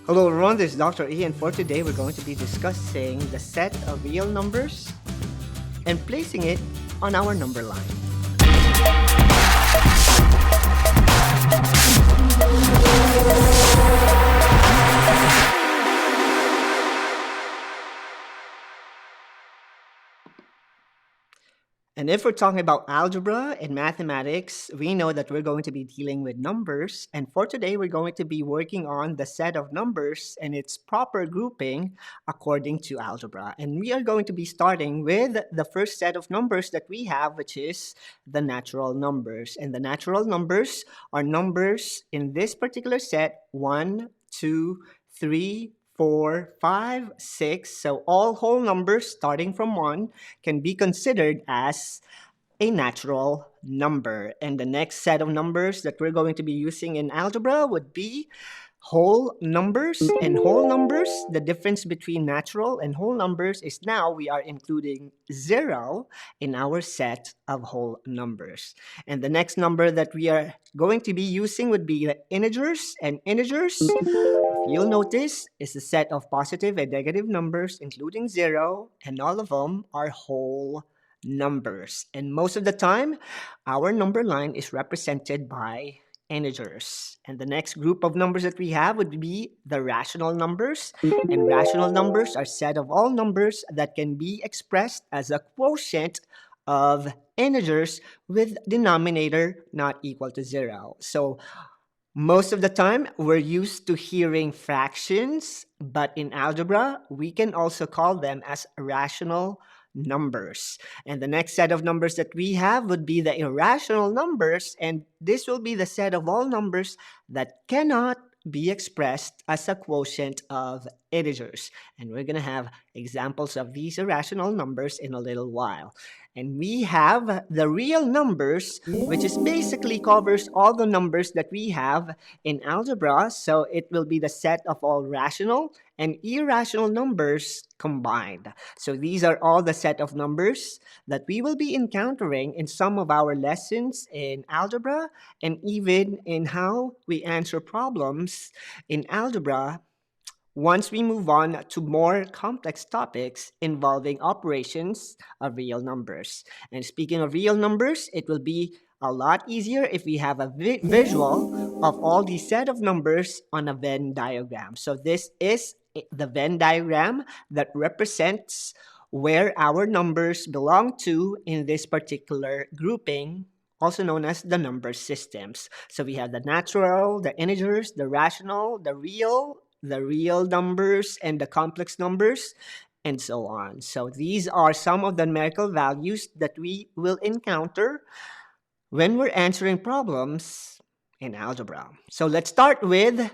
Hello everyone, this is Dr. E, and for today we're going to be discussing the set of real numbers and placing it on our number line. And if we're talking about algebra and mathematics, we know that we're going to be dealing with numbers. And for today, we're going to be working on the set of numbers and its proper grouping according to algebra. And we are going to be starting with the first set of numbers that we have, which is the natural numbers. And the natural numbers are numbers in this particular set 1, 2, 3, 4, 5, 6. So all whole numbers starting from 1 can be considered as a natural number. And the next set of numbers that we're going to be using in algebra would be whole numbers. And whole numbers, the difference between natural and whole numbers is now we are including 0 in our set of whole numbers. And the next number that we are going to be using would be the integers. And integers, you'll notice, is a set of positive and negative numbers, including 0, and all of them are whole numbers. And most of the time, our number line is represented by integers. And the next group of numbers that we have would be the rational numbers. And rational numbers are set of all numbers that can be expressed as a quotient of integers with denominator not equal to 0. So most of the time, we're used to hearing fractions, but in algebra, we can also call them as rational numbers. And the next set of numbers that we have would be the irrational numbers, and this will be the set of all numbers that cannot be expressed as a quotient of integers. And we're going to have examples of these irrational numbers in a little while. And we have the real numbers, which is basically covers all the numbers that we have in algebra. So it will be the set of all rational and irrational numbers combined. So these are all the set of numbers that we will be encountering in some of our lessons in algebra and even in how we answer problems in algebra once we move on to more complex topics involving operations of real numbers. And speaking of real numbers, it will be a lot easier if we have a visual of all these set of numbers on a Venn diagram. So this is the Venn diagram that represents where our numbers belong to in this particular grouping, also known as the number systems. So we have the natural, the integers, the rational, the real numbers, and the complex numbers, and so on. So these are some of the numerical values that we will encounter when we're answering problems in algebra. So let's start with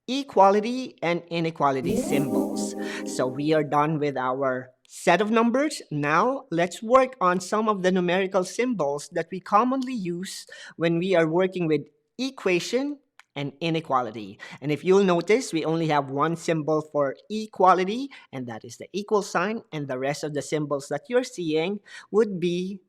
equality and inequality symbols. So we are done with our set of numbers. Now let's work on some of the numerical symbols that we commonly use when we are working with equation and inequality. And if you'll notice, we only have one symbol for equality, and that is the equal sign, and the rest of the symbols that you're seeing would be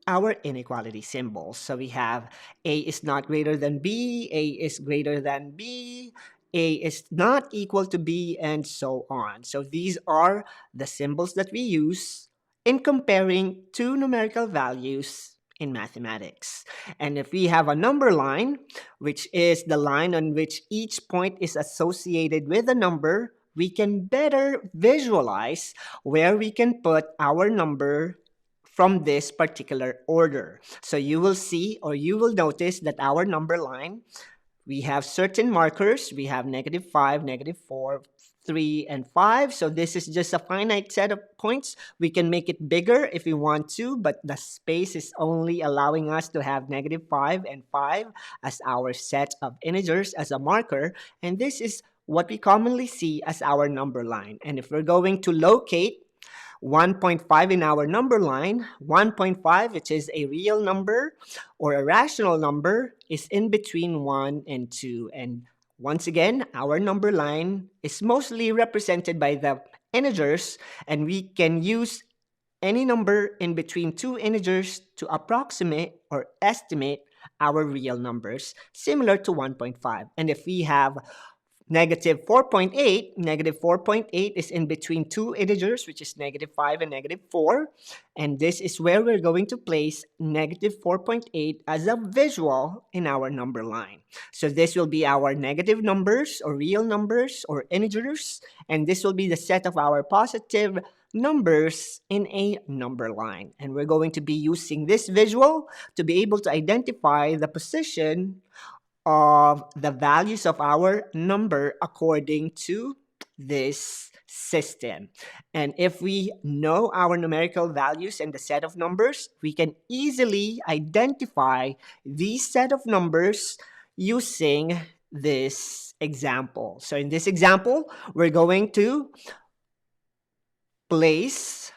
our inequality symbols. So we have A is not greater than B, A is greater than B, A is not equal to B, and so on. So these are the symbols that we use in comparing two numerical values in mathematics. And if we have a number line, which is the line on which each point is associated with a number, we can better visualize where we can put our number from this particular order. So you will see, or you will notice, that our number line, we have certain markers. We have -5, -4, 3, and 5. So this is just a finite set of points. We can make it bigger if we want to, but the space is only allowing us to have -5 and 5 as our set of integers as a marker. And this is what we commonly see as our number line. And if we're going to locate 1.5 in our number line, 1.5, which is a real number or a rational number, is in between 1 and 2. And once again, our number line is mostly represented by the integers, and we can use any number in between two integers to approximate or estimate our real numbers, similar to 1.5. And if we have Negative 4.8 is in between two integers, which is negative 5 and negative 4. And this is where we're going to place negative 4.8 as a visual in our number line. So this will be our negative numbers or real numbers or integers. And this will be the set of our positive numbers in a number line. And we're going to be using this visual to be able to identify the position of the values of our number according to this system. And if we know our numerical values and the set of numbers, we can easily identify these set of numbers using this example. So in this example, we're going to place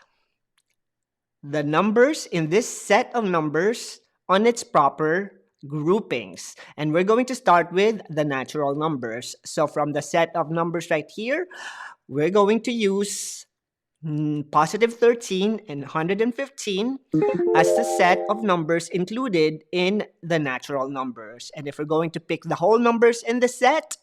the numbers in this set of numbers on its proper groupings. And we're going to start with the natural numbers. So from the set of numbers right here, we're going to use positive 13 and 115 as the set of numbers included in the natural numbers. And if we're going to pick the whole numbers in the set,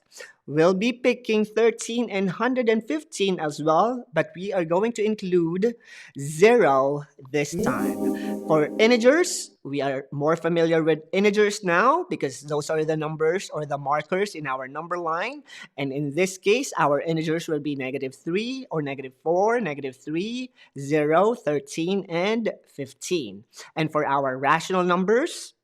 we'll be picking 13 and 115 as well, but we are going to include 0 this time. For integers, we are more familiar with integers now because those are the numbers or the markers in our number line. And in this case, our integers will be negative 3 or negative 4, negative 3, 0, 13, and 15. And for our rational numbers,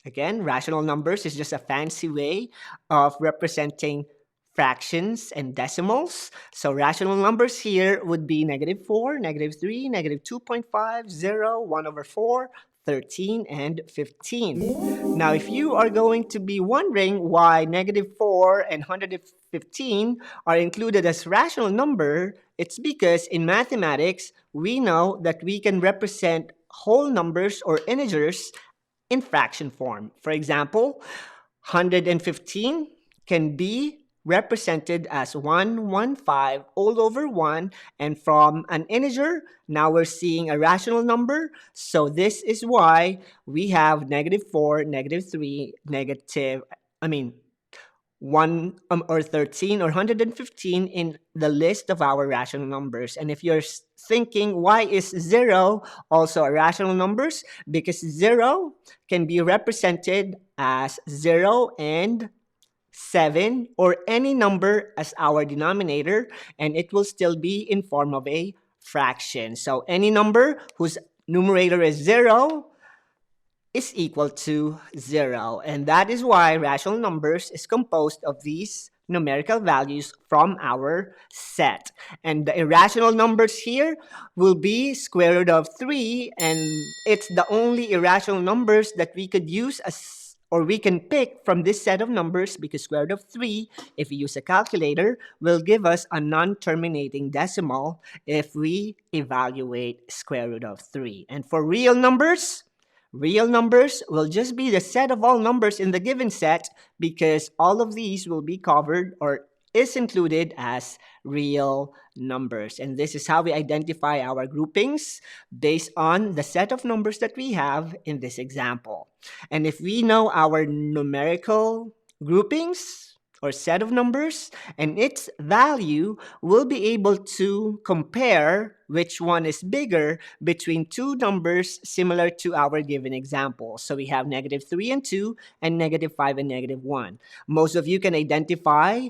again, rational numbers is just a fancy way of representing fractions and decimals. So rational numbers here would be negative 4, negative 3, negative 2.5, 0, 1 over 4, 13, and 15. Now, if you are going to be wondering why negative 4 and 115 are included as rational number, it's because in mathematics, we know that we can represent whole numbers or integers in fraction form. For example, 115 can be represented as 115 all over 1, and from an integer, now we're seeing a rational number. So this is why we have negative 4, negative 3, 1 or 13 or 115 in the list of our rational numbers. And if you're thinking, why is 0 also a rational numbers? Because 0 can be represented as 0 and 7 or any number as our denominator, and it will still be in form of a fraction. So any number whose numerator is 0 is equal to 0. And that is why rational numbers is composed of these numerical values from our set. And the irrational numbers here will be square root of 3, and it's the only irrational numbers that we could use as or we can pick from this set of numbers, because square root of 3, if we use a calculator, will give us a non-terminating decimal if we evaluate square root of 3. And for real numbers will just be the set of all numbers in the given set, because all of these will be covered or is included as real numbers. And this is how we identify our groupings based on the set of numbers that we have in this example. And if we know our numerical groupings or set of numbers and its value, we'll be able to compare which one is bigger between two numbers similar to our given example. So we have negative 3 and 2 and negative 5 and negative 1. Most of you can identify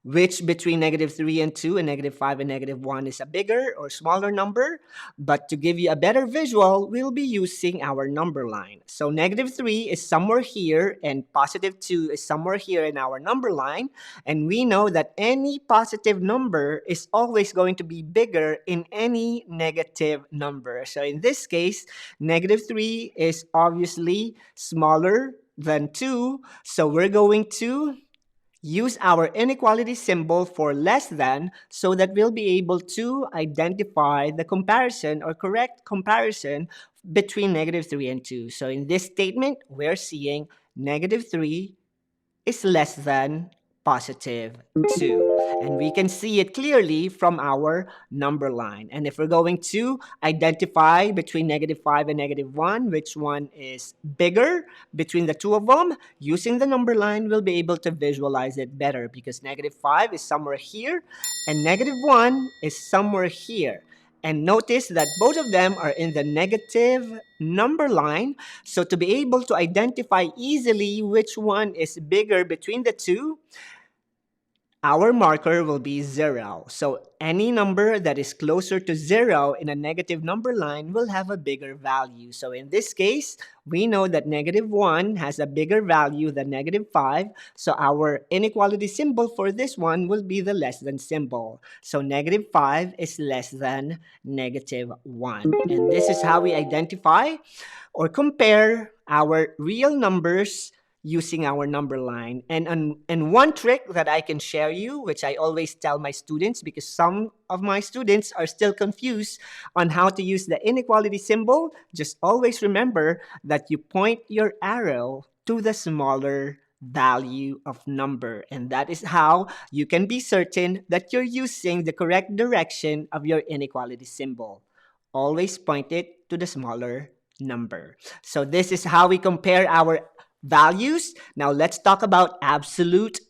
which between negative 3 and 2 and negative 5 and negative 1 is a bigger or smaller number. But to give you a better visual, we'll be using our number line. So negative 3 is somewhere here and positive 2 is somewhere here in our number line. And we know that any positive number is always going to be bigger in any negative number. So in this case, negative 3 is obviously smaller than 2. So we're going to use our inequality symbol for less than so that we'll be able to identify the comparison or correct comparison between negative 3 and 2. So in this statement, we're seeing negative 3 is less than positive 2. And we can see it clearly from our number line. And if we're going to identify between -5 and -1, which one is bigger between the two of them, using the number line, we'll be able to visualize it better because -5 is somewhere here and -1 is somewhere here. And notice that both of them are in the negative number line. So to be able to identify easily which one is bigger between the two, our marker will be 0. So any number that is closer to 0 in a negative number line will have a bigger value. So in this case, we know that -1 has a bigger value than -5. So our inequality symbol for this one will be the less than symbol. So -5 is less than -1. And this is how we identify or compare our real numbers using our number line. And one trick that I can share you, which I always tell my students because some of my students are still confused on how to use the inequality symbol, just always remember that you point your arrow to the smaller value of number. And that is how you can be certain that you're using the correct direction of your inequality symbol. Always point it to the smaller number. So this is how we compare our values. Now let's talk about absolute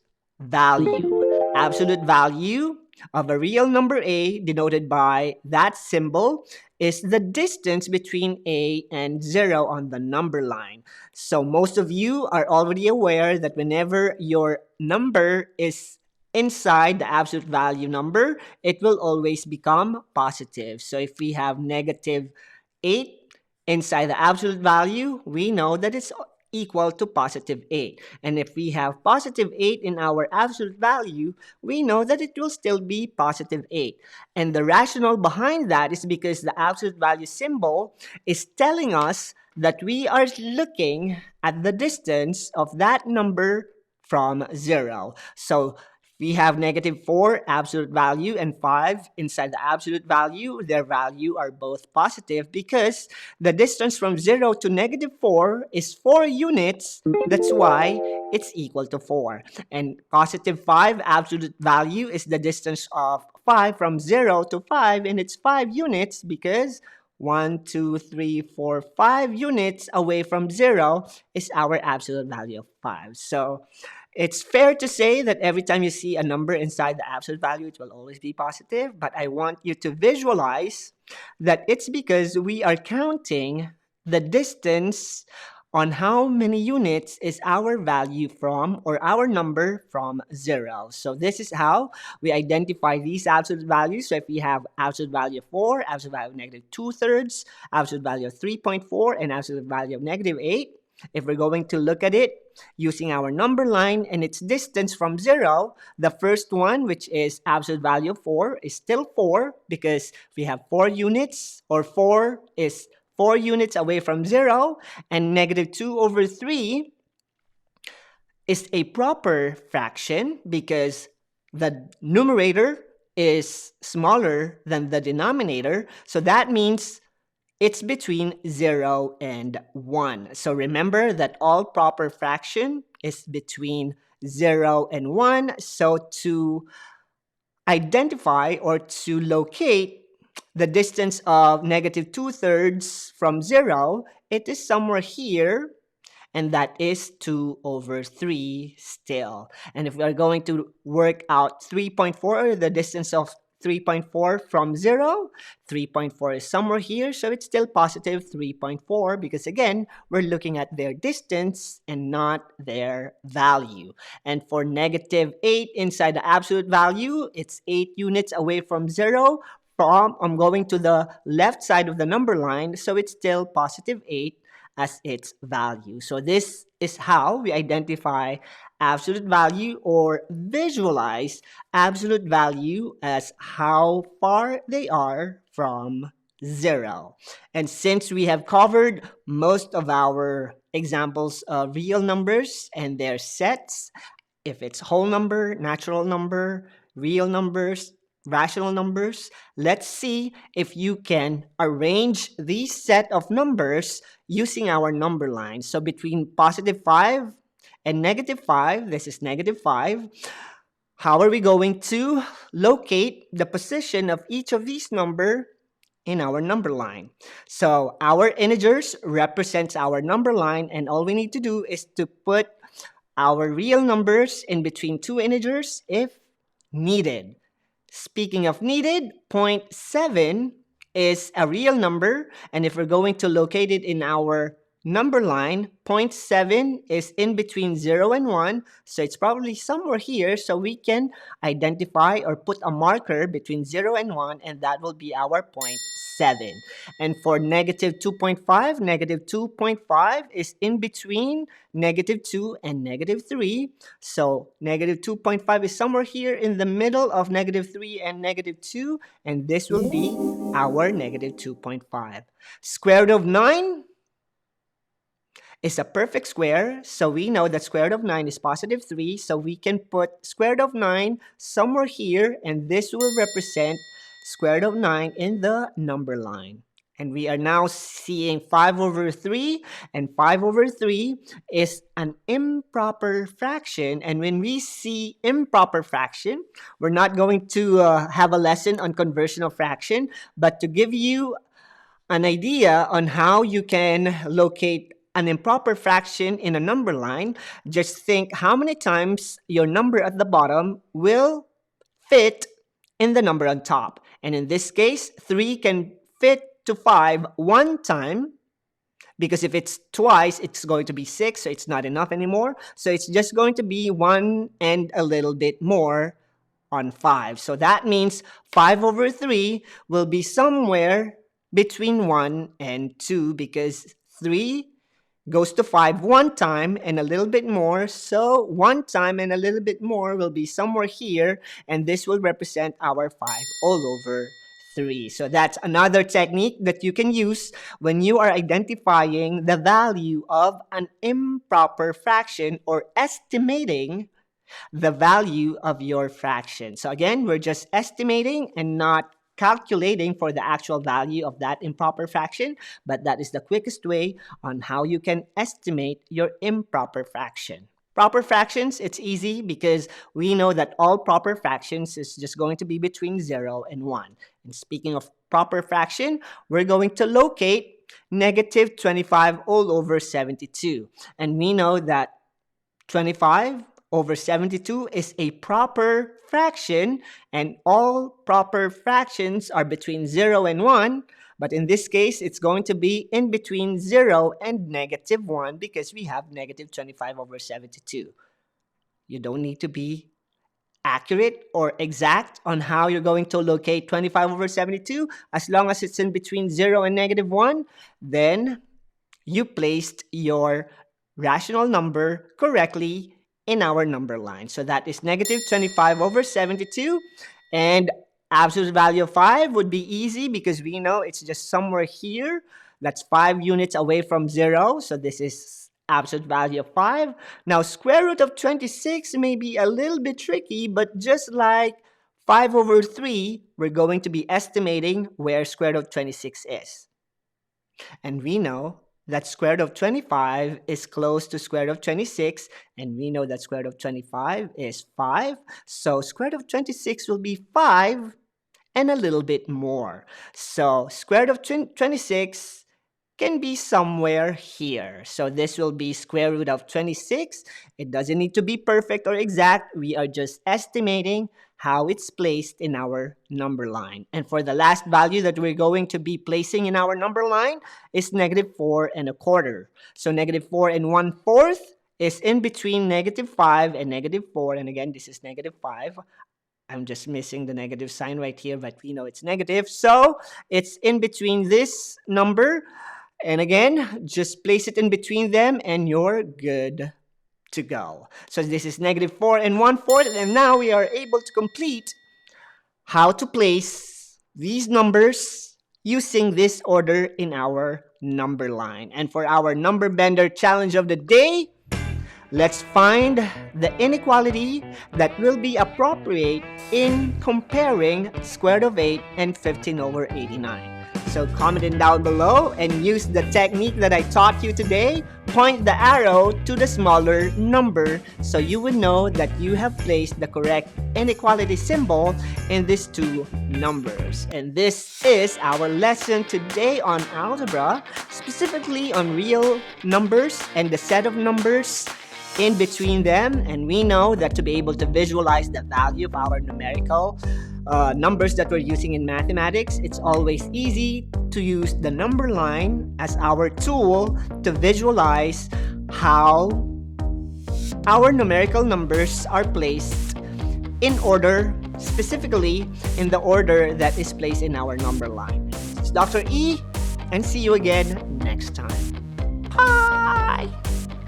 value. Absolute value of a real number A, denoted by that symbol, is the distance between A and 0 on the number line. So most of you are already aware that whenever your number is inside the absolute value number, it will always become positive. So if we have -8 inside the absolute value, we know that it's equal to +8. And if we have +8 in our absolute value, we know that it will still be +8. And the rationale behind that is because the absolute value symbol is telling us that we are looking at the distance of that number from 0. So we have -4 absolute value and 5 inside the absolute value. Their value are both positive because the distance from 0 to -4 is 4 units. That's why it's equal to 4. And +5 absolute value is the distance of 5 from 0 to 5, and it's 5 units because 1, 2, 3, 4, 5 units away from 0 is our absolute value of 5. So it's fair to say that every time you see a number inside the absolute value, it will always be positive. But I want you to visualize that it's because we are counting the distance on how many units is our value from, or our number from 0. So this is how we identify these absolute values. So if we have absolute value of 4, absolute value of -2/3, absolute value of 3.4, and absolute value of -8, if we're going to look at it using our number line and its distance from 0, the first one, which is absolute value of 4, is still 4 because we have 4 units, or 4 is 4 units away from 0, and -2/3 is a proper fraction because the numerator is smaller than the denominator. So that means it's between 0 and 1. So remember that all proper fraction is between 0 and 1. So to identify or to locate the distance of -2/3 from 0, it is somewhere here, and that is 2/3 still. And if we are going to work out 3.4, the distance of 3.4 from 0, 3.4 is somewhere here, so it's still positive 3.4 because again, we're looking at their distance and not their value. And for -8 inside the absolute value, it's 8 units away from 0. I'm going to the left side of the number line, so it's still +8 as its value. So this is how we identify absolute value or visualize absolute value as how far they are from 0. And since we have covered most of our examples of real numbers and their sets, if it's whole number, natural number, real numbers, rational numbers, let's see if you can arrange these set of numbers using our number line. So between +5 and negative 5. This is negative 5. How are we going to locate the position of each of these number in our number line? So our integers represents our number line, and all we need to do is to put our real numbers in between two integers if needed. Speaking of needed, 0.7 is a real number, and if we're going to locate it in our number line, 0.7 is in between 0 and 1, so it's probably somewhere here, so we can identify or put a marker between 0 and 1, and that will be our 0.7. And for negative 2.5, negative 2.5 is in between negative 2 and negative 3. So negative 2.5 is somewhere here in the middle of negative 3 and negative 2, and this will be our negative 2.5. Square root of 9 is a perfect square, so we know that square root of 9 is positive 3, so we can put square root of 9 somewhere here, and this will represent square root of 9 in the number line. And we are now seeing 5 over 3, and 5 over 3 is an improper fraction. And when we see improper fraction, we're not going to have a lesson on conversion of fraction, but to give you an idea on how you can locate an improper fraction in a number line, just think how many times your number at the bottom will fit in the number on top. And in this case, 3 can fit to 5 one time, because if it's twice, it's going to be 6, so it's not enough anymore. So it's just going to be 1 and a little bit more on 5. So that means 5 over 3 will be somewhere between 1 and 2, because 3 goes to 5 one time and a little bit more, so 1 time and a little bit more will be somewhere here, and this will represent our 5 all over 3. So that's another technique that you can use when you are identifying the value of an improper fraction or estimating the value of your fraction. So again, we're just estimating and not calculating for the actual value of that improper fraction, but that is the quickest way on how you can estimate your improper fraction. Proper fractions, it's easy because we know that all proper fractions is just going to be between 0 and 1. And speaking of proper fraction, we're going to locate negative 25 all over 72. And we know that 25 over 72 is a proper fraction, and all proper fractions are between 0 and 1, but in this case, it's going to be in between 0 and negative 1 because we have negative 25 over 72. You don't need to be accurate or exact on how you're going to locate 25 over 72. As long as it's in between 0 and negative 1, then you placed your rational number correctly in our number line. So that is negative 25 over 72, and absolute value of 5 would be easy because we know it's just somewhere here. That's 5 units away from 0, so this is absolute value of 5. Now, square root of 26 may be a little bit tricky, but just like 5 over 3, we're going to be estimating where square root of 26 is. And we know that square root of 25 is close to square root of 26, and we know that square root of 25 is 5. So square root of 26 will be 5 and a little bit more. So square root of 26 can be somewhere here. So this will be square root of 26. It doesn't need to be perfect or exact. We are just estimating how it's placed in our number line. And for the last value that we're going to be placing in our number line is negative 4 and a quarter. So negative 4 and 1/4 is in between negative 5 and negative 4. And again, this is negative 5. I'm just missing the negative sign right here, but we know it's negative. So it's in between this number. And again, just place it in between them and you're good to go. So this is negative 4 and 1/4, and now we are able to complete how to place these numbers using this order in our number line. And for our Numberbender challenge of the day, let's find the inequality that will be appropriate in comparing square root of 8 and 15 over 89. So comment it down below and use the technique that I taught you today. Point the arrow to the smaller number so you will know that you have placed the correct inequality symbol in these two numbers. And this is our lesson today on algebra, specifically on real numbers and the set of numbers in between them. And we know that to be able to visualize the value of our numerical numbers that we're using in mathematics, it's always easy to use the number line as our tool to visualize how our numerical numbers are placed in order, specifically in the order that is placed in our number line. It's Dr. E, and see you again